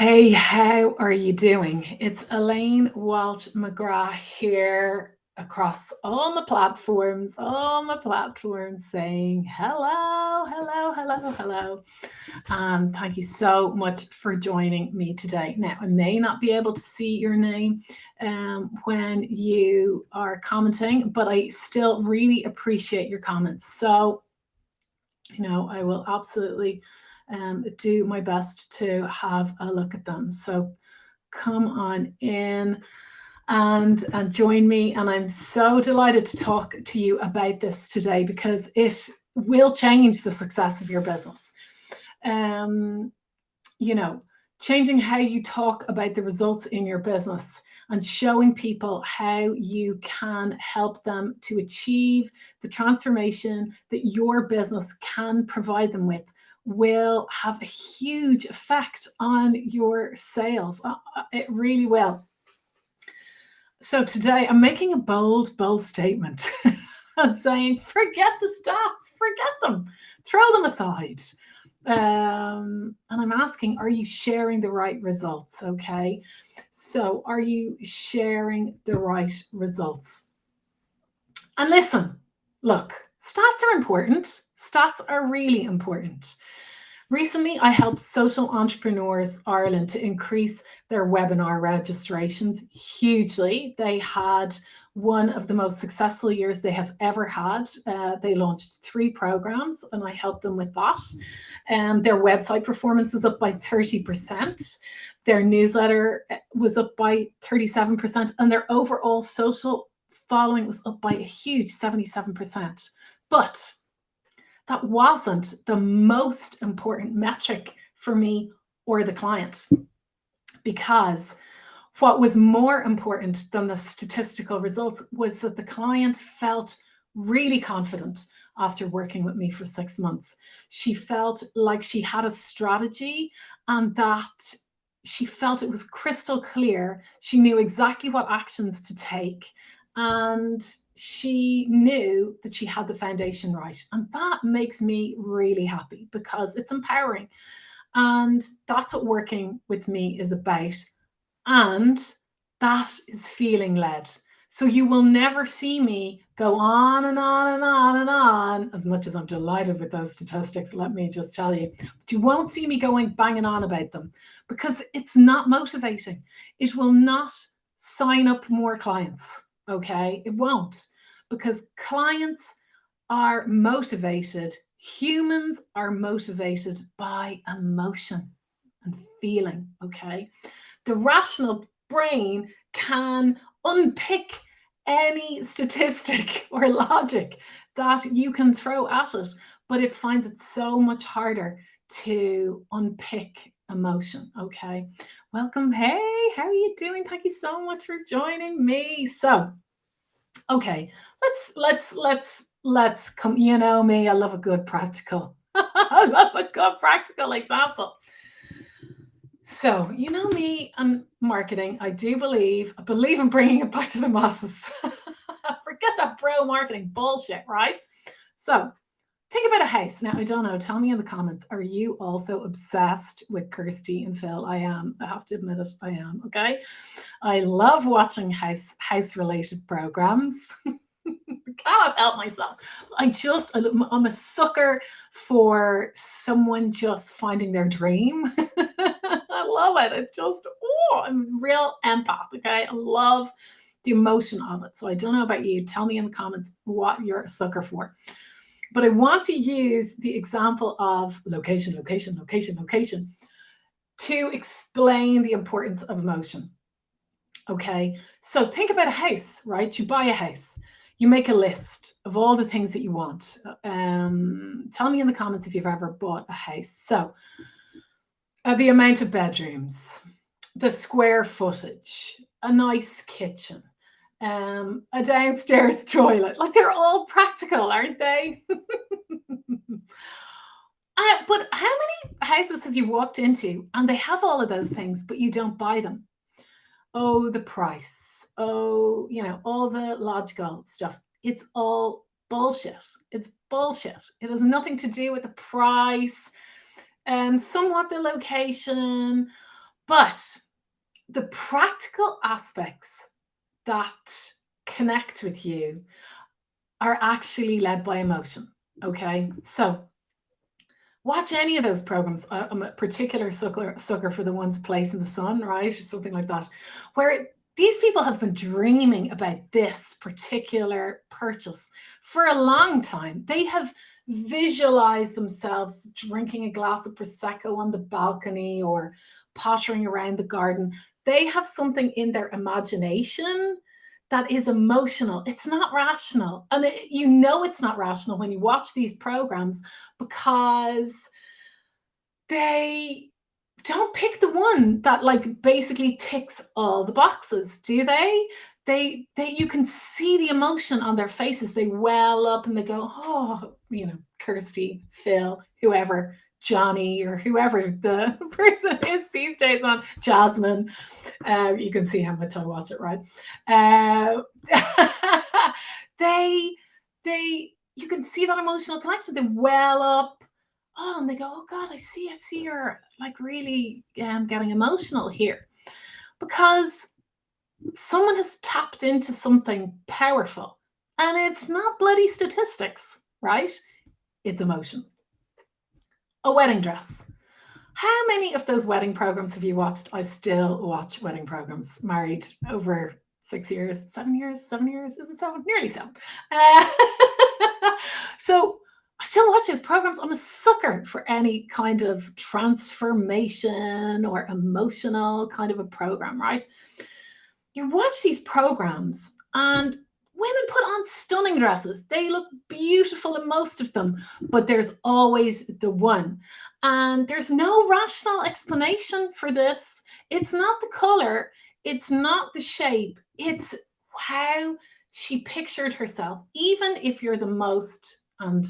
Hey, how are you doing? It's Elaine Walsh-McGrath here across all my platforms saying hello, hello, hello, hello. Thank you so much for joining me today. Now, I may not be able to see your name when you are commenting, but I still really appreciate your comments. So, I will absolutely do my best to have a look at them. So come on in and join me. And I'm so delighted to talk to you about this today because it will change the success of your business. Um, you know, Changing how you talk about the results in your business and showing people how you can help them to achieve the transformation that your business can provide them with will have a huge effect on your sales. It really will. So today I'm making a bold statement. I'm saying, forget the stats, forget them, throw them aside. And I'm asking, are you sharing the right results? Okay. So, are you sharing the right results? And listen, look, stats are important. Stats are really important. Recently, I helped Social Entrepreneurs Ireland to increase their webinar registrations hugely. They had one of the most successful years they have ever had. They launched 3 programs, and I helped them with that. Their website performance was up by 30%. Their newsletter was up by 37%, and their overall social following was up by a huge 77%. But that wasn't the most important metric for me or the client, because what was more important than the statistical results was that the client felt really confident after working with me for 6 months. She felt like she had a strategy and that she felt it was crystal clear. She knew exactly what actions to take, and she knew that she had the foundation right. And that makes me really happy because it's empowering. And that's what working with me is about. And that is feeling led. So you will never see me go on and on and on and on, as much as I'm delighted with those statistics, let me just tell you. But you won't see me going banging on about them because it's not motivating. It will not sign up more clients, okay? It won't, because clients are motivated. Humans are motivated by emotion and feeling, okay? The rational brain can unpick any statistic or logic that you can throw at it, but it finds it so much harder to unpick emotion. Okay. Welcome. Hey, how are you doing? Thank you so much for joining me. So, okay, let's come. You know me, I love a good practical. I love a good practical example. So, you know me and marketing, I believe in bringing it back to the masses. Forget that bro marketing bullshit, right? So, think about a house. Now, I don't know, tell me in the comments, are you also obsessed with Kirsty and Phil? I am. I have to admit it, I am, okay? I love watching house related programs. Cannot help myself. I'm a sucker for someone just finding their dream. I love it. It's just, I'm a real empath. Okay. I love the emotion of it. So I don't know about you. Tell me in the comments what you're a sucker for. But I want to use the example of location to explain the importance of emotion. Okay. So think about a house, right? You buy a house. You make a list of all the things that you want. Tell me in the comments if you've ever bought a house. So, the amount of bedrooms, the square footage, a nice kitchen, a downstairs toilet. Like, they're all practical, aren't they? But how many houses have you walked into and they have all of those things, but you don't buy them? Oh, the price. Oh, all the logical stuff. It's all bullshit. It's bullshit. It has nothing to do with the price, somewhat the location, But the practical aspects that connect with you are actually led by emotion. Okay. So watch any of those programs. I'm a particular sucker for the ones Place in the Sun, right? Or something like that, where these people have been dreaming about this particular purchase for a long time. They have visualized themselves drinking a glass of Prosecco on the balcony or pottering around the garden. They have something in their imagination that is emotional. It's not rational. And you know it's not rational when you watch these programs, because they don't pick the one that like basically ticks all the boxes, do they? They you can see the emotion on their faces. They well up and they go, oh, Kirsty, Phil, whoever, Johnny, or whoever the person is these days on Jasmine. You can see how much I watch it, right? They you can see that emotional connection. They well up, oh, and they go, oh God, I see you're like really getting emotional here, because someone has tapped into something powerful, and it's not bloody statistics, right? It's emotion. A wedding dress. How many of those wedding programs have you watched? I still watch wedding programs. Married over 6 years, 7 years, 7 years. Is it 7? Nearly 7. So I still watch those programs. I'm a sucker for any kind of transformation or emotional kind of a program, right? You watch these programs and women put on stunning dresses. They look beautiful in most of them, but there's always the one. And there's no rational explanation for this. It's not the color, it's not the shape, it's how she pictured herself. Even if you're the most, and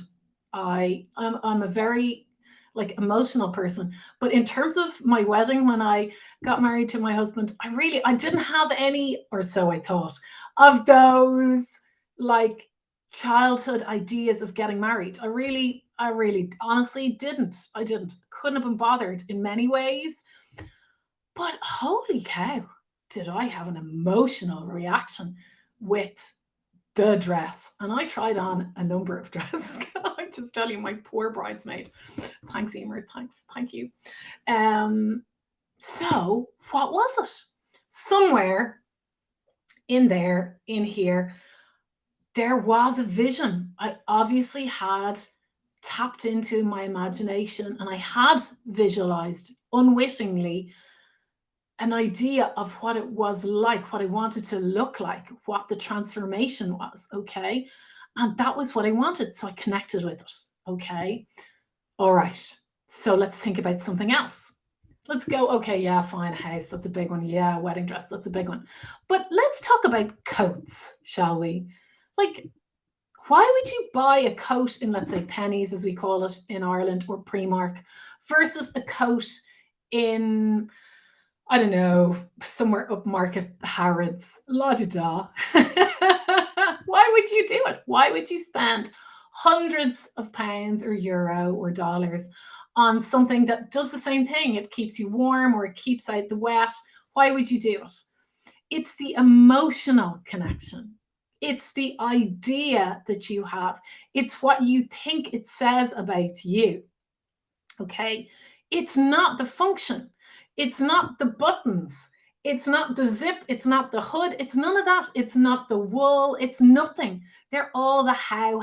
I'm a very like emotional person, but in terms of my wedding, when I got married to my husband, I didn't have any, or so I thought, of those like childhood ideas of getting married. I really honestly didn't. I couldn't have been bothered in many ways. But holy cow, did I have an emotional reaction with the dress. And I tried on a number of dresses. I just tell you, my poor bridesmaid. Thanks, Emer. Thank you. So what was it? Somewhere in here, there was a vision. I obviously had tapped into my imagination, and I had visualized unwittingly an idea of what it was like, what I wanted to look like, what the transformation was. Okay. And that was what I wanted. So I connected with it. Okay. All right. So let's think about something else. Let's go. Okay. Yeah, fine. House. That's a big one. Yeah. Wedding dress. That's a big one. But let's talk about coats, shall we? Like, why would you buy a coat in, let's say, Pennies, as we call it in Ireland, or Primark, versus a coat in, I don't know, somewhere upmarket, Harrods, la da da. Why would you do it? Why would you spend hundreds of pounds or euro or dollars on something that does the same thing? It keeps you warm, or it keeps out the wet. Why would you do it? It's the emotional connection. It's the idea that you have. It's what you think it says about you. Okay? It's not the function. It's not the buttons. It's not the zip. It's not the hood. It's none of that. It's not the wool. It's nothing. They're all the how.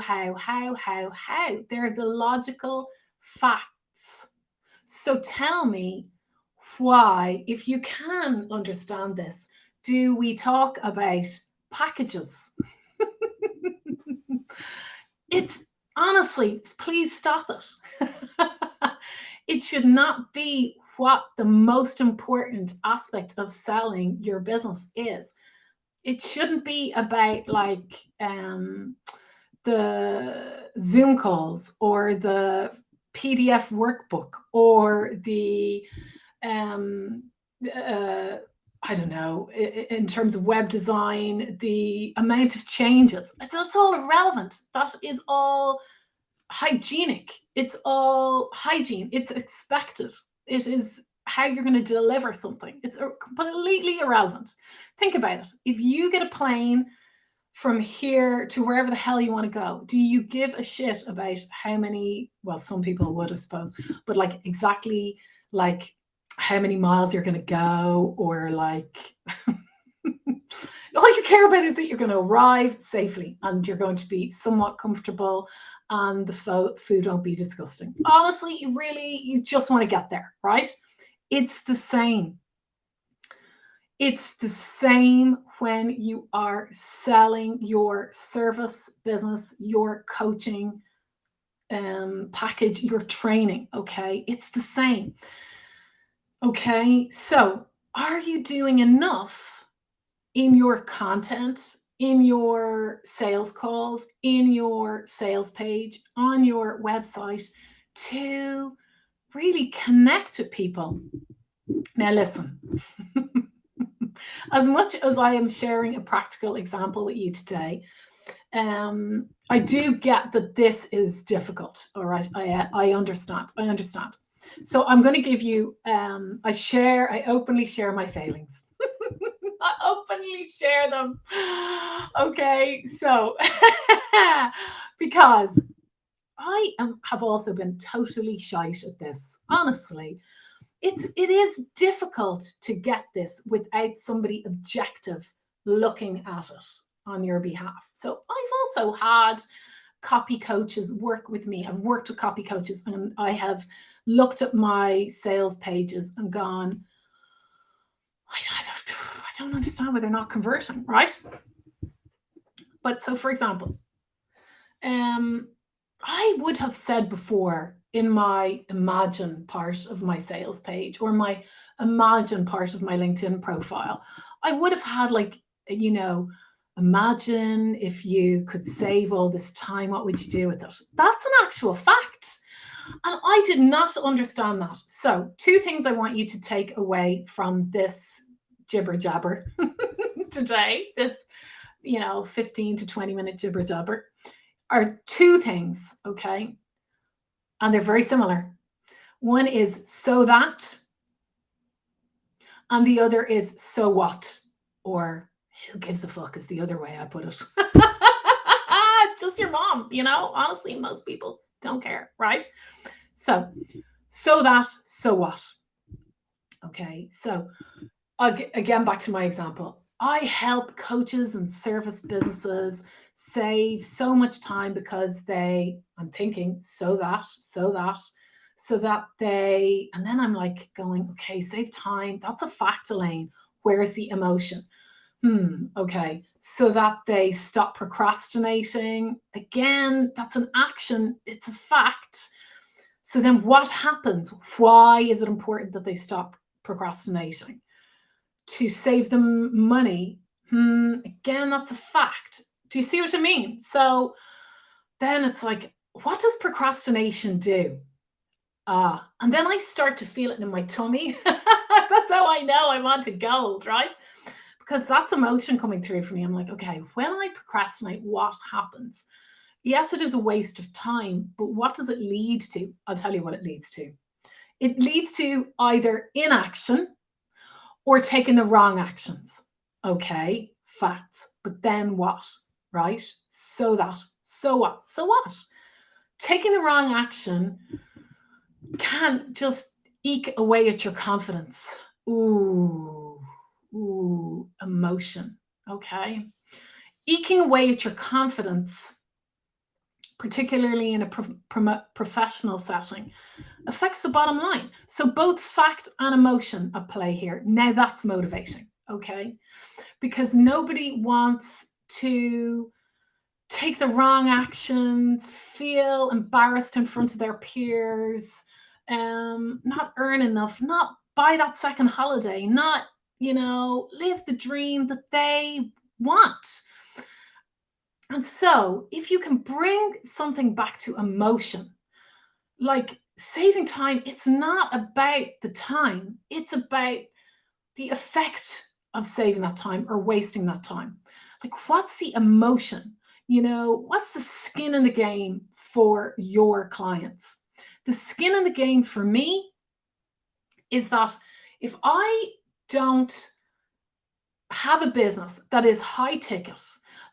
They're the logical facts. So tell me why, if you can understand this, do we talk about packages? It's honestly, please stop it. It should not be what the most important aspect of selling your business is. It shouldn't be about like the Zoom calls or the PDF workbook or the I don't know, in terms of web design, the amount of changes. That's all irrelevant. That is all hygienic. It's all hygiene. It's expected. It is how you're going to deliver something. It's completely irrelevant. Think about it. If you get a plane from here to wherever the hell you want to go, do you give a shit about how many, well, some people would, I suppose, but like exactly like how many miles you're going to go, or like all you care about is that you're going to arrive safely and you're going to be somewhat comfortable and the food won't be disgusting. Honestly, you just want to get there, right? It's the same. It's the same when you are selling your service business, your coaching package, your training, okay? It's the same. Okay, so are you doing enough in your content, in your sales calls, in your sales page, on your website to really connect with people? Now, listen, as much as I am sharing a practical example with you today, I do get that this is difficult. All right, I understand. So I'm going to give you. I openly share my failings. I openly share them. Okay, so because I have also been totally shite at this. Honestly, it is difficult to get this without somebody objective looking at it on your behalf. So I've also had copy coaches work with me. I've worked with copy coaches and I have looked at my sales pages and gone, I don't understand why they're not converting, right? But so, for example, I would have said before in my imagine part of my sales page or my imagine part of my LinkedIn profile, I would have had like, imagine if you could save all this time, what would you do with it? That's an actual fact. And I did not understand that. So 2 things I want you to take away from this jibber jabber today, this, 15 to 20 minute jibber jabber, are 2 things, okay? And they're very similar. One is so that, and the other is so what, or who gives a fuck is the other way I put it. Just your mom, honestly, most people don't care, right? So that, so what? Okay, so again, back to my example. I help coaches and service businesses save so much time because I'm thinking, so that they, and then I'm like going, okay, save time. That's a fact, Elaine. Where's the emotion? Okay. So that they stop procrastinating. Again, that's an action. It's a fact. So then what happens? Why is it important that they stop procrastinating? To save them money. Again, that's a fact. Do you see what I mean? So then it's like, what does procrastination do? And then I start to feel it in my tummy. That's how I know I'm on to gold, right? Because that's emotion coming through for me. I'm like, okay, when I procrastinate, what happens? Yes, it is a waste of time, but what does it lead to? I'll tell you what it leads to. It leads to either inaction or taking the wrong actions. Okay, facts. But then what? Right? So that. So what? So what? Taking the wrong action can just eke away at your confidence. Ooh, emotion. Okay. Eking away at your confidence, particularly in a professional setting, affects the bottom line. So both fact and emotion at play here. Now that's motivating, okay? Because nobody wants to take the wrong actions, feel embarrassed in front of their peers, not earn enough, not buy that second holiday, not, live the dream that they want. And so if you can bring something back to emotion, like saving time, it's not about the time. It's about the effect of saving that time or wasting that time. Like, what's the emotion? What's the skin in the game for your clients? The skin in the game for me is that if I don't have a business that is high ticket,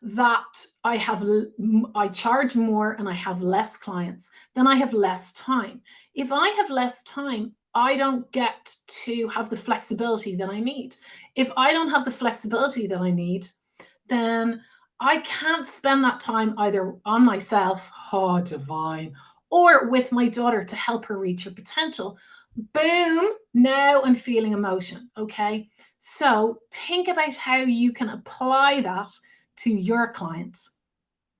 that I charge more and I have less clients, then I have less time. If I have less time, I don't get to have the flexibility that I need. If I don't have the flexibility that I need, then I can't spend that time either on myself, oh, divine, or with my daughter to help her reach her potential. Boom, now I'm feeling emotion. Okay. So think about how you can apply that to your client.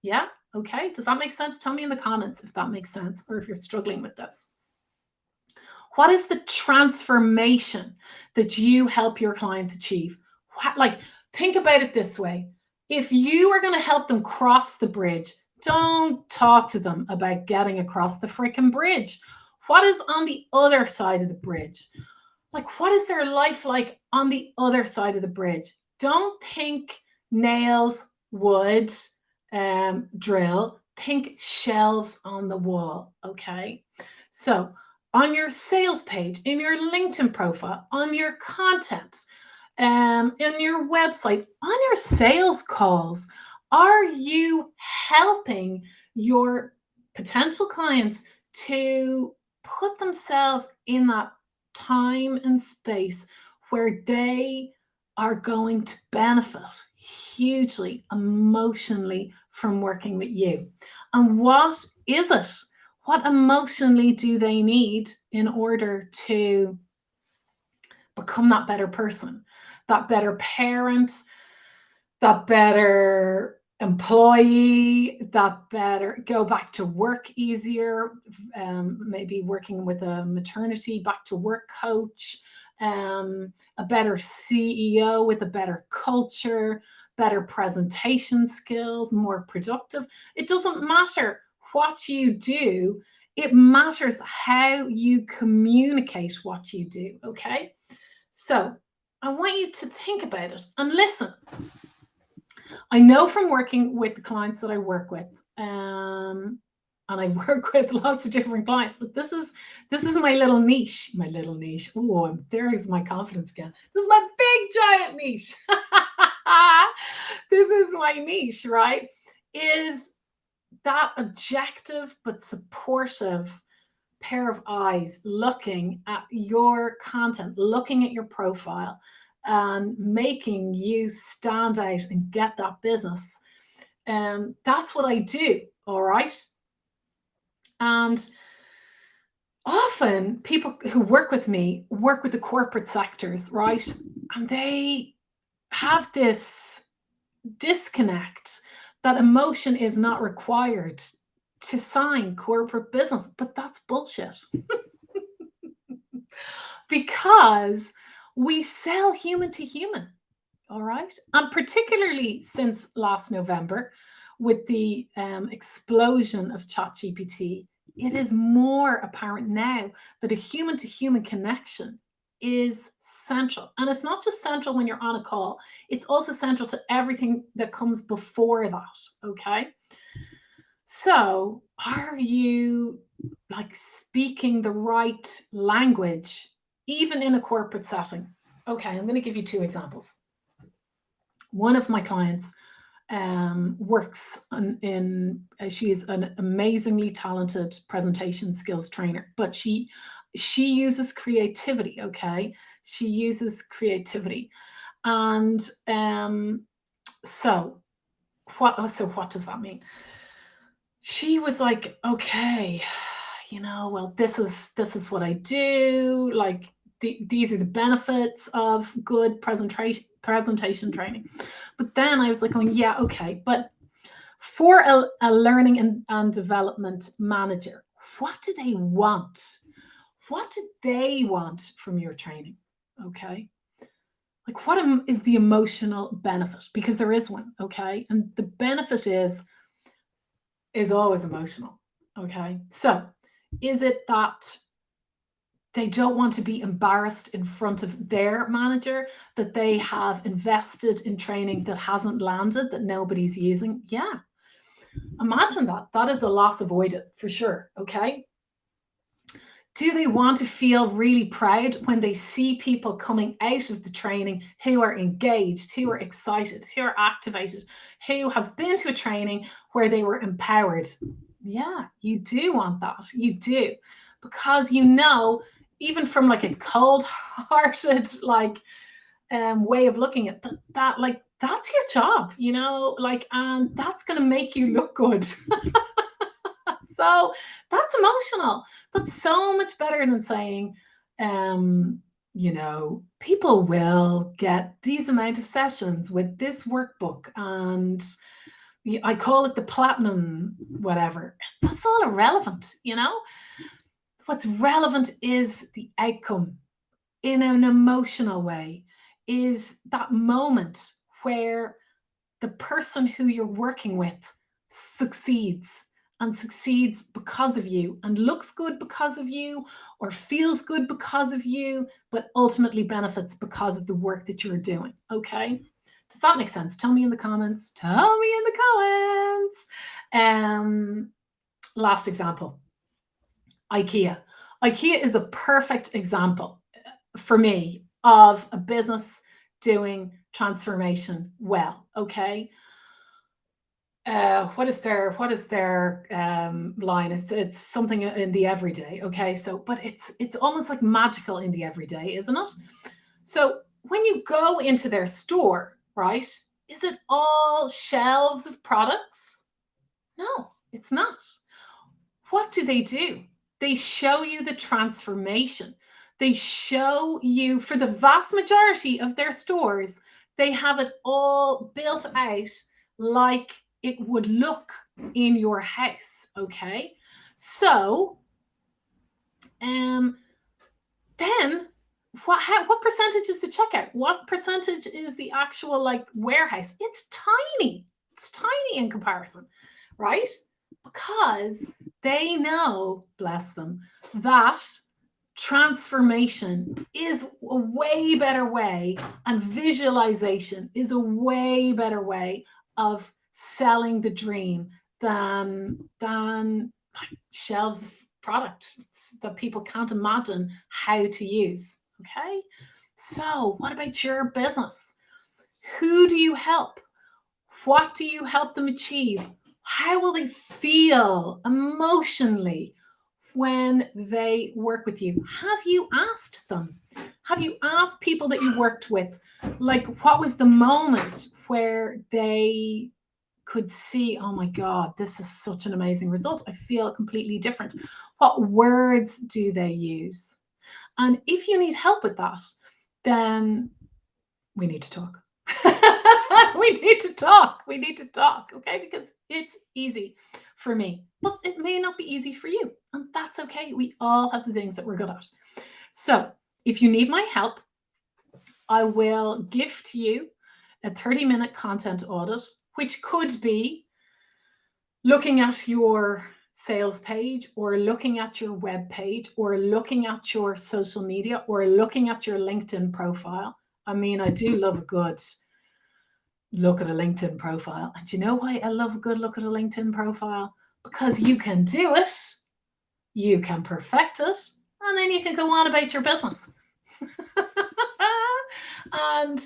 Yeah. Okay. Does that make sense? Tell me in the comments if that makes sense or if you're struggling with this. What is the transformation that you help your clients achieve? Like, think about it this way. If you are going to help them cross the bridge, don't talk to them about getting across the freaking bridge. What is on the other side of the bridge? Like, what is their life like on the other side of the bridge? Don't think nails, wood, drill. Think shelves on the wall, okay? So on your sales page, in your LinkedIn profile, on your content, in your website, on your sales calls, are you helping your potential clients to put themselves in that time and space where they are going to benefit hugely emotionally from working with you? And what is it? What emotionally do they need in order to become that better person, that better parent, that better employee, that better go back to work easier, maybe working with a maternity back to work coach, a better CEO with a better culture, better presentation skills, more productive? It doesn't matter what you do. It matters how you communicate what you do, okay? So I want you to think about it and listen. I know from working with the clients that I work with, and I work with lots of different clients, but this is my little niche. My little niche. Oh, there is my confidence again. This is my big giant niche. This is my niche, right? Is that objective but supportive pair of eyes looking at your content, looking at your profile, and making you stand out and get that business. That's what I do. All right. And often people who work with me work with the corporate sectors, right? And they have this disconnect that emotion is not required to sign corporate business, but that's bullshit. Because we sell human to human, all right? And particularly since last November, with the explosion of ChatGPT, it is more apparent now that a human to human connection is central. And it's not just central when you're on a call, it's also central to everything that comes before that, okay? So, are you like speaking the right language, even in a corporate setting? Okay, I'm going to give you two examples. One of my clients works she is an amazingly talented presentation skills trainer, but she uses creativity. Okay, she uses creativity, and so what does that mean? She was like, okay, well, this is what I do. Like, these are the benefits of good presentation training. But then I was like, going, yeah, okay, but for a learning and development manager, what do they want? What do they want from your training? Okay. Like, what is the emotional benefit? Because there is one, okay? And the benefit is always emotional, okay? So is it that they don't want to be embarrassed in front of their manager, that they have invested in training that hasn't landed, that nobody's using? Yeah. Imagine that. That is a loss avoided for sure, okay? Do they want to feel really proud when they see people coming out of the training who are engaged, who are excited, who are activated, who have been to a training where they were empowered? Yeah, you do want that. You do. Because even from like a cold-hearted way of looking at that, like that's your job, and that's going to make you look good. So that's emotional. That's so much better than saying, people will get these amount of sessions with this workbook, and I call it the platinum, whatever. That's all irrelevant, What's relevant is the outcome in an emotional way, is that moment where the person who you're working with succeeds, and succeeds because of you, and looks good because of you, or feels good because of you, but ultimately benefits because of the work that you're doing. Okay? Does that make sense? Tell me in the comments. Tell me in the comments. Last example. IKEA. IKEA is a perfect example for me of a business doing transformation well. Okay. What is their line? It's something in the everyday. Okay. So, but it's almost like magical in the everyday, isn't it? So when you go into their store, right, is it all shelves of products? No, it's not. What do? They show you the transformation. They show you, for the vast majority of their stores, they have it all built out like it would look in your house. Okay. So, then what percentage is the checkout? What percentage is the actual warehouse? It's tiny. It's tiny in comparison, right? Because they know, bless them, that transformation is a way better way, and visualization is a way better way of selling the dream than shelves of product that people can't imagine how to use. Okay. So what about your business? Who do you help? What do you help them achieve? How will they feel emotionally when they work with you? Have you asked them? Have you asked people that you worked with, what was the moment where they could see, oh my God, this is such an amazing result. I feel completely different. What words do they use? And if you need help with that, then we need to talk. We need to talk, okay? Because it's easy for me, but it may not be easy for you. And that's okay. We all have the things that we're good at. So if you need my help, I will gift you a 30-minute content audit, which could be looking at your sales page, or looking at your web page, or looking at your social media, or looking at your LinkedIn profile. I mean, I do love a good look at a LinkedIn profile. And you know why I love a good look at a LinkedIn profile? Because you can do it, you can perfect it, and then you can go on about your business. And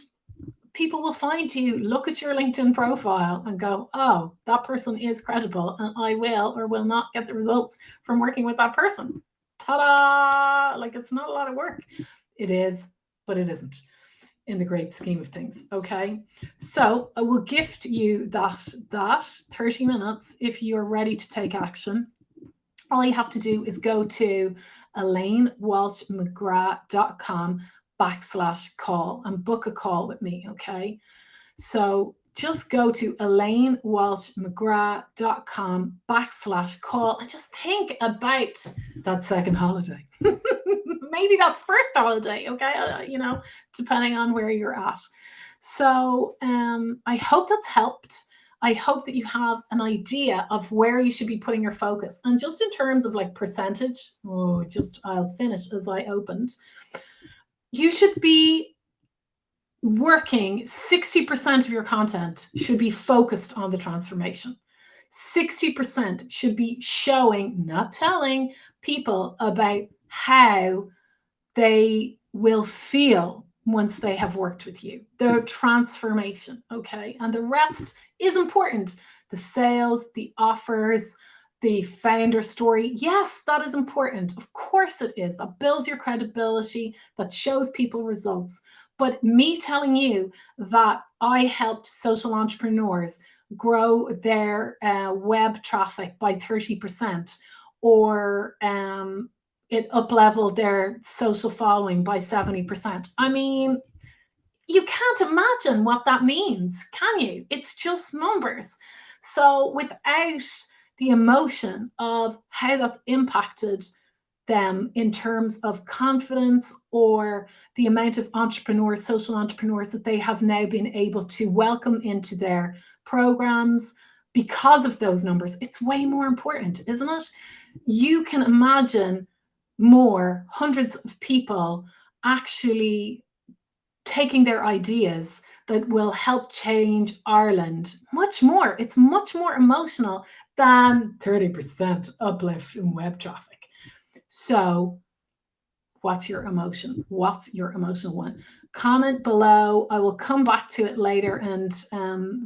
people will find you, look at your LinkedIn profile and go, oh, that person is credible, and I will or will not get the results from working with that person. Ta-da! It's not a lot of work. It is, but it isn't in the great scheme of things. Okay. So I will gift you that 30 minutes if you're ready to take action. All you have to do is go to ElaineWalsh-McGrath.com/call and book a call with me. Okay. So just go to ElaineWalsh-McGrath.com/call and just think about that second holiday. Maybe that first holiday, okay? Depending on where you're at. So I hope that's helped. I hope that you have an idea of where you should be putting your focus. And just in terms of percentage, I'll finish as I opened. You should be working 60% of your content should be focused on the transformation. 60% should be showing, not telling people about how they will feel once they have worked with you, their transformation, okay? And the rest is important. The sales, the offers, the founder story. Yes, that is important. Of course it is. That builds your credibility, that shows people results. But me telling you that I helped social entrepreneurs grow their web traffic by 30%, or it up-leveled their social following by 70%. I mean, you can't imagine what that means, can you? It's just numbers. So without the emotion of how that's impacted them in terms of confidence, or the amount of entrepreneurs, social entrepreneurs that they have now been able to welcome into their programs because of those numbers, it's way more important, isn't it? You can imagine more, hundreds of people actually taking their ideas that will help change Ireland much more. It's much more emotional than 30% uplift in web traffic. So, what's your emotion? What's your emotional one? Comment below. I will come back to it later and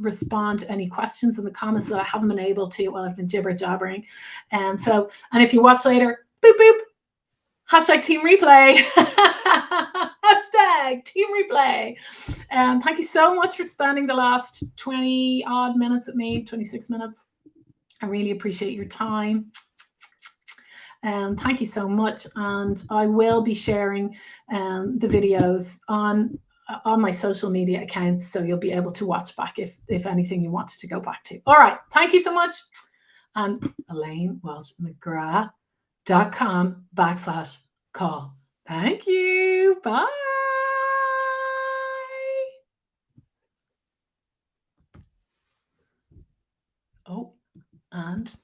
respond to any questions in the comments that I haven't been able to while I've been jibber jabbering. And if you watch later, boop boop. Hashtag team replay. Hashtag team replay. Thank you so much for spending the last 20 odd minutes with me, 26 minutes. I really appreciate your time. Thank you so much. And I will be sharing the videos on my social media accounts, so you'll be able to watch back if anything you wanted to go back to. All right. Thank you so much. And Elaine Walsh-McGrath.com/call. Thank you. Bye. Oh, and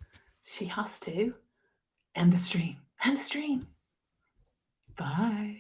she has to end the stream. End the stream. Bye.